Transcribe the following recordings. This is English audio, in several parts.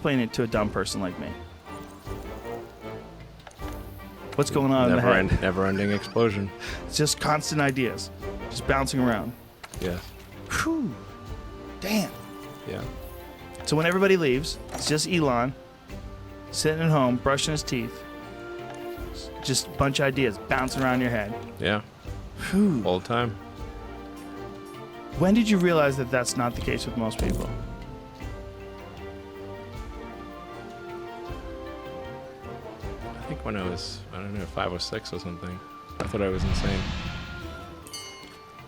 explain it to a dumb person like me. What's going on in the head? Never-ending explosion. It's just constant ideas, just bouncing around. Yeah. Whew. Damn. Yeah. So when everybody leaves, it's just Elon sitting at home, brushing his teeth. Just a bunch of ideas bouncing around your head. Yeah. Whew. All the time. When did you realize that that's not the case with most people? I think when I was, 5 or 6 or something. I thought I was insane.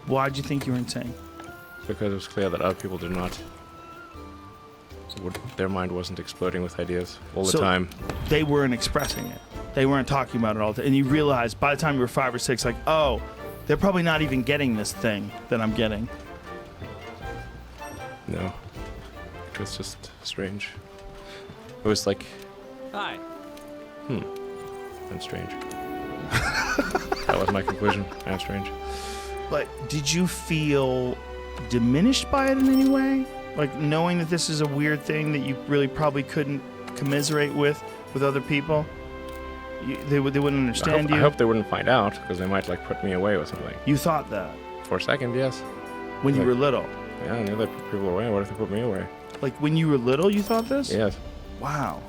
Why'd you think you were insane? Because it was clear that other people did not. Their mind wasn't exploding with ideas all the time. They weren't expressing it. They weren't talking about it all the time. And you realized by the time you were 5 or 6, like, oh, they're probably not even getting this thing that I'm getting. No. It was just strange. It was like... Hi. I'm strange. That was my conclusion. I'm strange. But did you feel diminished by it in any way? Like knowing that this is a weird thing that you really probably couldn't commiserate with other people? They wouldn't understand you? I hope they wouldn't find out, because they might like put me away or something. You thought that? For a second, yes. When you were little? Yeah, I knew they put people away. What if they put me away? Like when you were little, you thought this? Yes. Wow.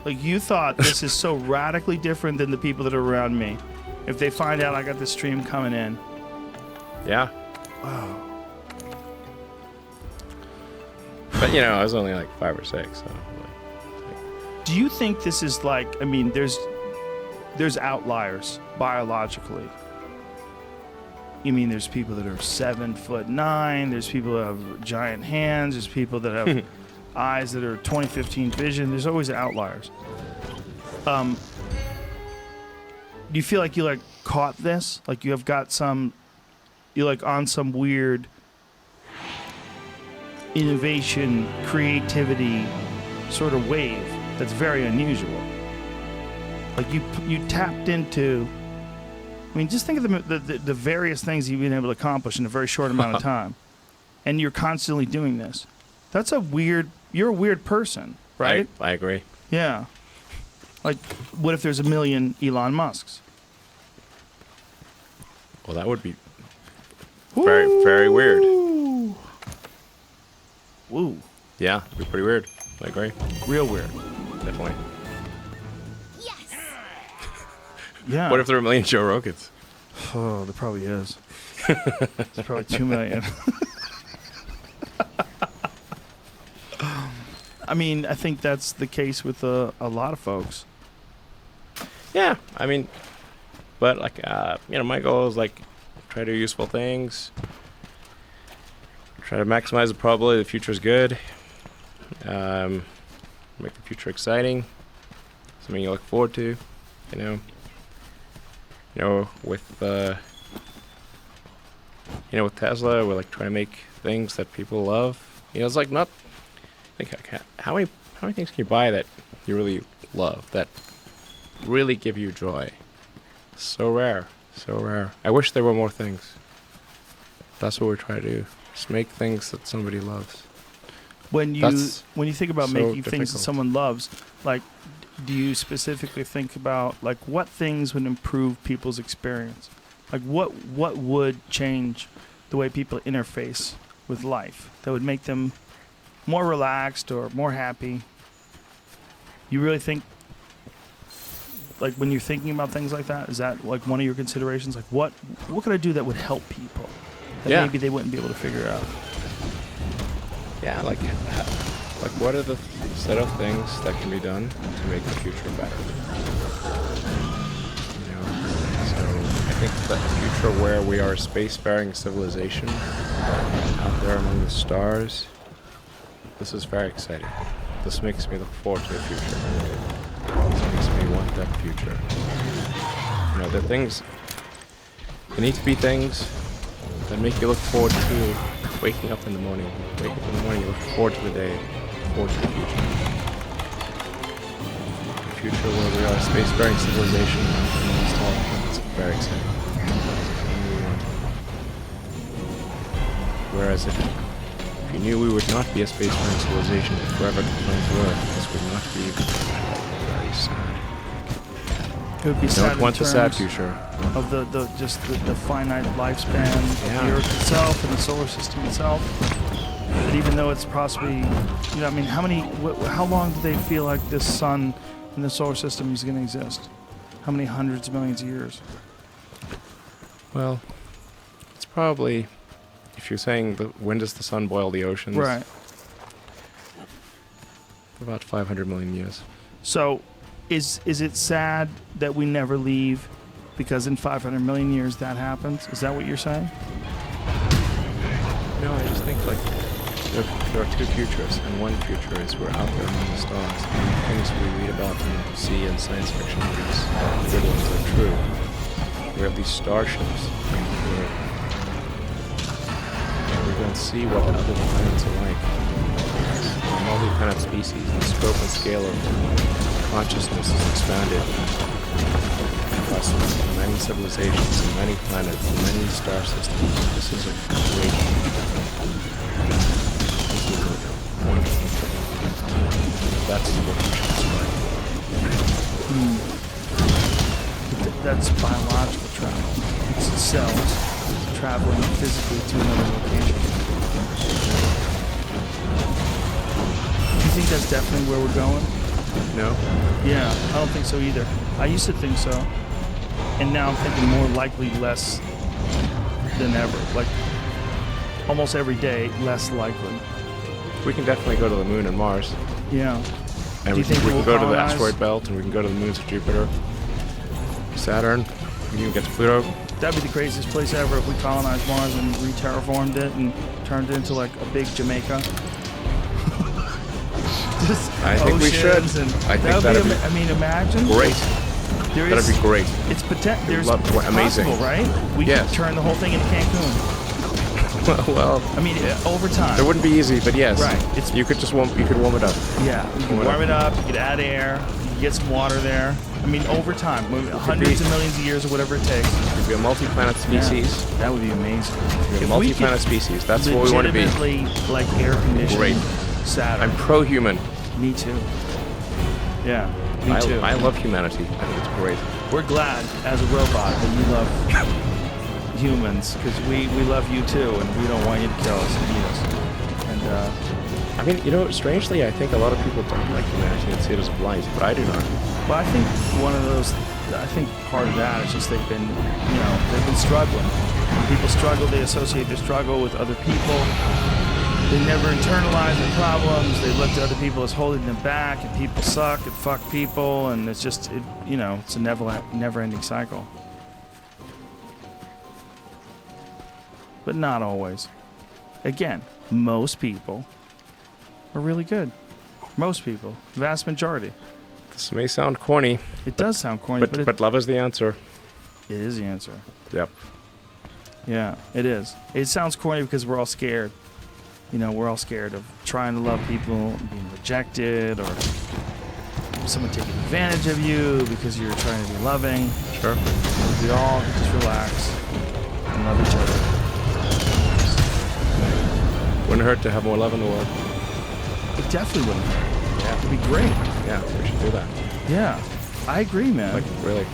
Like you thought this is so radically different than the people that are around me. If they find out I got this stream coming in. Yeah. Wow. But I was only like 5 or 6, so. Do you think this is like, I mean, there's outliers biologically. You mean there's people that are 7'9", there's people that have giant hands, there's people that have eyes that are 20/15 vision. There's always outliers. Do you feel like you like caught this? Like you have got you're like on some weird innovation, creativity sort of wave that's very unusual. Like you tapped into, I mean, just think of the various things you've been able to accomplish in a very short amount of time. And you're constantly doing this. That's you're a weird person, right? I agree. Yeah. Like, what if there's a million Elon Musks? Well, that would be very, very weird. Woo. Yeah, it'd be pretty weird. I agree. Real weird. Definitely. Yes. Yeah. What if there are a million Joe Rogans? Oh, there probably is. There's probably 2 million. I mean, I think that's the case with a lot of folks. Yeah, I mean, but like, my goal is like try to do useful things, try to maximize the probability the future is good, make the future exciting, something you look forward to, with with Tesla, we're like trying to make things that people love. It's like not. How many things can you buy that you really love, that really give you joy? So rare, so rare. I wish there were more things. That's what we're trying to do. Just make things that somebody loves. When you think about making things that someone loves, like, do you specifically think about like what things would improve people's experience? Like what would change the way people interface with life that would make them more relaxed or more happy? You really think, like when you're thinking about things like that, is that like one of your considerations? Like what could I do that would help people that maybe they wouldn't be able to figure out? Yeah, like what are the set of things that can be done to make the future better? So I think that a future where we are a spacefaring civilization out there among the stars, this is very exciting. This makes me look forward to the future. This makes me want that future. The things, there need to be things that make you look forward to waking up in the morning. Wake up in the morning, you look forward to the day, look forward to the future. A future where we are a spacefaring civilization. It's very exciting. Whereas if you knew we would not be a spacefaring civilization if forever confined to Earth, this would not be very sad. It would be sad Don't want a sad future. Of the finite lifespan of the Earth itself and the solar system itself. But even though it's possibly, I mean, how long do they feel like this sun in the solar system is going to exist? How many hundreds of millions of years? Well, it's probably, if you're saying when does the sun boil the oceans? Right. About 500 million years. So, is it sad that we never leave because in 500 million years that happens? Is that what you're saying? No, I just think like there are two futures, and one future is we're out there among the stars, and the things we read about and see in science fiction movies, the good ones are true. We have these starships, and we're going to see what the other planets are like. Multi-planet species, the scope and scale of consciousness is expanded across many civilizations and many planets and many star systems. This is a great, wonderful thing. That's what we should strive for. That's biological travel. It's cells traveling physically to another location. Do you think that's definitely where we're going? No? Yeah, I don't think so either. I used to think so. And now I'm thinking more likely less than ever. Like, almost every day, less likely. We can definitely go to the moon and Mars. Yeah. And we can go to the asteroid belt, and we can go to the moons of Jupiter, Saturn, we can even get to Pluto. That'd be the craziest place ever if we colonized Mars and re-terraformed it and turned it into like a big Jamaica. I think we should. I think that'd be, I mean, imagine. Great. That'd be great. It's there's amazing. Possible, right? We could turn the whole thing into Cancun. well, I mean, over time. It wouldn't be easy, but yes. Right. You could warm it up. Yeah. You could warm it up. You could add air. You could get some water there. I mean, over time, hundreds of millions of years or whatever it takes. It could be a multi-planet species. Yeah, that would be amazing. A multi-planet species. That's what we want to be. Legitimately, like air conditioned. Great. Saturn. I'm pro-human. Me too. Yeah, me too. I love humanity. I think it's great. We're glad, as a robot, that you love humans, because we love you too, and we don't want you to kill us and eat us. And I mean, strangely, I think a lot of people don't like humanity and see it as blight, but I do not. Well, I think part of that is just they've been struggling. When people struggle, they associate their struggle with other people. They never internalize their problems. They look to other people as holding them back, and people suck and fuck people, and it's just, it's a never-ending cycle. But not always. Again, most people are really good. Most people, vast majority. This may sound corny. It does sound corny, but love is the answer. It is the answer. Yep. Yeah, it is. It sounds corny because we're all scared. We're all scared of trying to love people, being rejected, or someone taking advantage of you because you're trying to be loving. Sure. We all just relax and love each other. Wouldn't hurt to have more love in the world. It definitely wouldn't hurt. Yeah. It'd be great. Yeah, we should do that. Yeah. I agree, man. Like, really.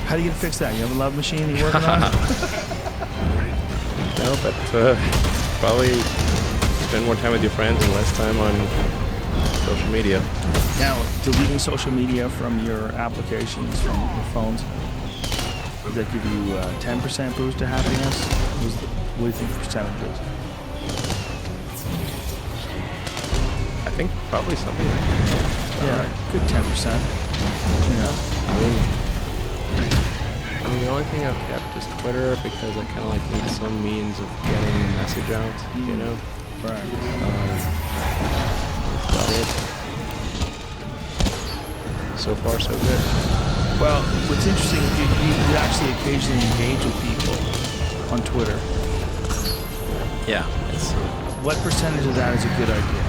How do you fix that? You have a love machine you're working on? No, but probably spend more time with your friends and less time on social media. Now, deleting social media from your applications, from your phones, does that give you a 10% boost to happiness? What do you think the percentage is? I think probably something like that. Yeah, good 10%. I mean, the only thing I've kept is Twitter because I kind of need some means of getting the message out, Right. That's about it. So far, so good. Well, what's interesting is you actually occasionally engage with people on Twitter. Yeah. What percentage of that is a good idea?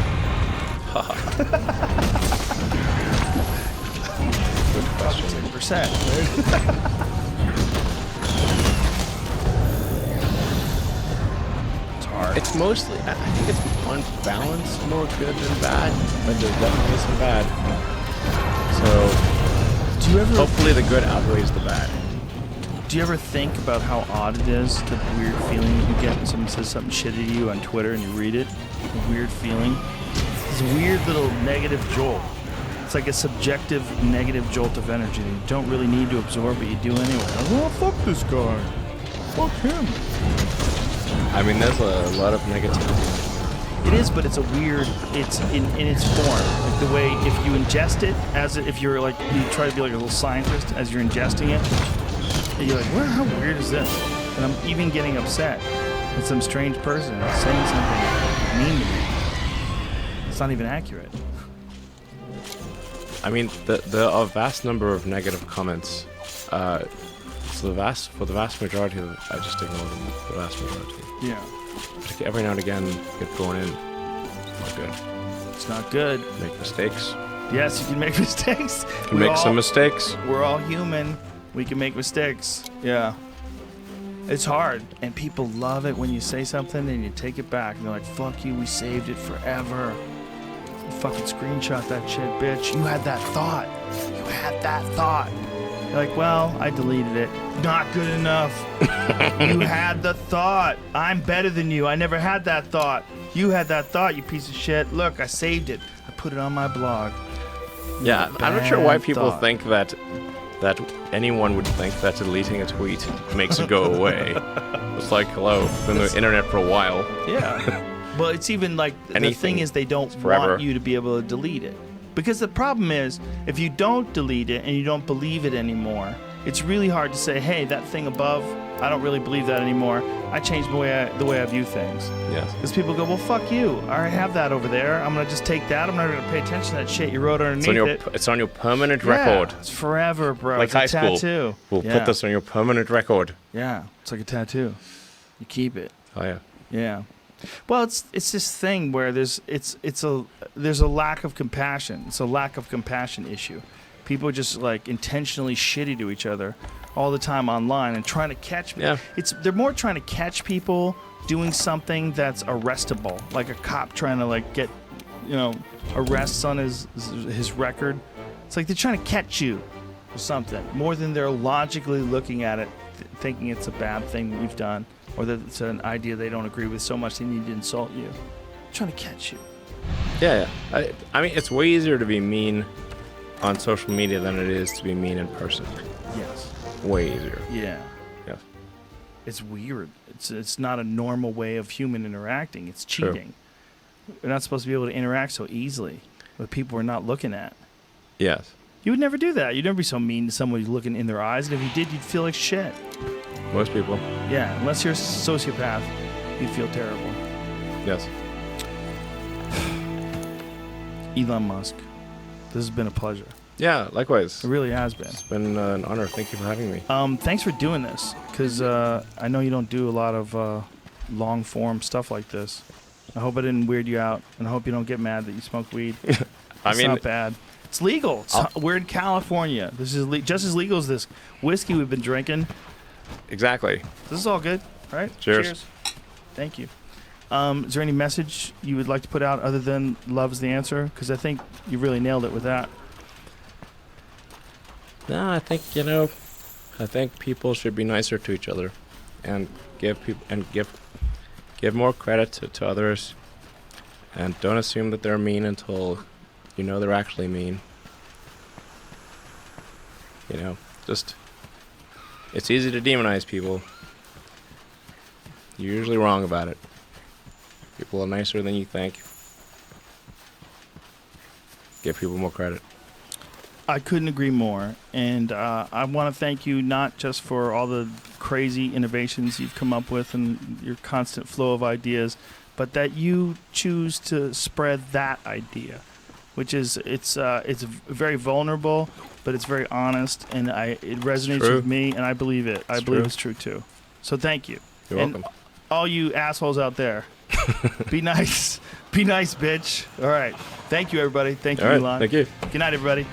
Good question. 10%. It's hard. It's mostly, I think it's on balance more good than bad, but there's definitely some bad. So, hopefully the good outweighs the bad. Do you ever think about how odd it is, the weird feeling you get when someone says something shitty to you on Twitter and you read it? A weird feeling. It's a weird little negative jolt. It's like a subjective negative jolt of energy that you don't really need to absorb, but you do anyway. Like, oh, fuck this guy. Fuck him. I mean, there's a lot of negativity. It is, but it's a weird, it's in its form. Like the way, if you ingest it, if you're like, you try to be like a little scientist as you're ingesting it, and you're like, well, how weird is this? And I'm even getting upset at some strange person saying something mean to me. It's not even accurate. I mean, there are a vast number of negative comments. For the vast majority of it, I just ignore them. The vast majority. Yeah. Like every now and again, get thrown in. It's not good. It's not good. Make mistakes. Yes, you can make mistakes. You can make some mistakes. We're all human. We can make mistakes. Yeah. It's hard. And people love it when you say something and you take it back. And they're like, fuck you, we saved it forever. You fucking screenshot that shit, bitch. You had that thought. You had that thought. You're like, well, I deleted it. Not good enough. You had the thought. I'm better than you. I never had that thought. You had that thought, you piece of shit. Look, I saved it. I put it on my blog. Yeah, I'm not sure why people think that anyone would think that deleting a tweet makes it go away. It's like, hello, been on the internet for a while. Yeah. Well, it's even like, the thing is they don't want you to be able to delete it. Because the problem is, if you don't delete it and you don't believe it anymore, it's really hard to say, hey, that thing above, I don't really believe that anymore. I changed the way I view things. Yes. Because people go, well, fuck you. I already have that over there. I'm going to just take that. I'm not going to pay attention to that shit you wrote underneath it. It's on your permanent record. It's forever, bro. Like it's high a school. tattoo. We'll put this on your permanent record. Yeah. It's like a tattoo. You keep it. Oh, yeah. Yeah. Well, it's this thing where there's a lack of compassion. It's a lack of compassion issue. People are just like intentionally shitty to each other all the time online and trying to catch me. Yeah. They're more trying to catch people doing something that's arrestable, like a cop trying to like get, arrests on his record. It's like they're trying to catch you or something more than they're logically looking at it, thinking it's a bad thing that you've done. Or that it's an idea they don't agree with so much they need to insult you. I'm trying to catch you. Yeah. I mean, it's way easier to be mean on social media than it is to be mean in person. Yes. Way easier. Yeah. Yes. It's weird. It's not a normal way of human interacting. It's cheating. True. We're not supposed to be able to interact so easily with people we're not looking at. Yes. You would never do that. You'd never be so mean to someone who's looking in their eyes. And if you did, you'd feel like shit. Most people. Yeah, unless you're a sociopath, you'd feel terrible. Yes. Elon Musk, this has been a pleasure. Yeah, likewise. It really has been. It's been an honor. Thank you for having me. Thanks for doing this, because I know you don't do a lot of long-form stuff like this. I hope I didn't weird you out, and I hope you don't get mad that you smoke weed. It's not bad. It's legal. We're in California. This is just as legal as this whiskey we've been drinking. Exactly. This is all good, right? Cheers. Thank you. Is there any message you would like to put out other than love's the answer? Because I think you really nailed it with that. No, I think people should be nicer to each other, and give more credit to others, and don't assume that they're mean until you know they're actually mean. It's easy to demonize people. You're usually wrong about it. People are nicer than you think. Give people more credit. I couldn't agree more. And I want to thank you not just for all the crazy innovations you've come up with and your constant flow of ideas, but that you choose to spread that idea, which is it's very vulnerable, but it's very honest, and it resonates with me, and I believe it. I believe it's true too. So thank you. You're welcome. All you assholes out there, be nice. Be nice, bitch. All right. Thank you, everybody. Thank you, Elon. Thank you. Good night, everybody.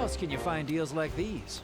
else can you find deals like these?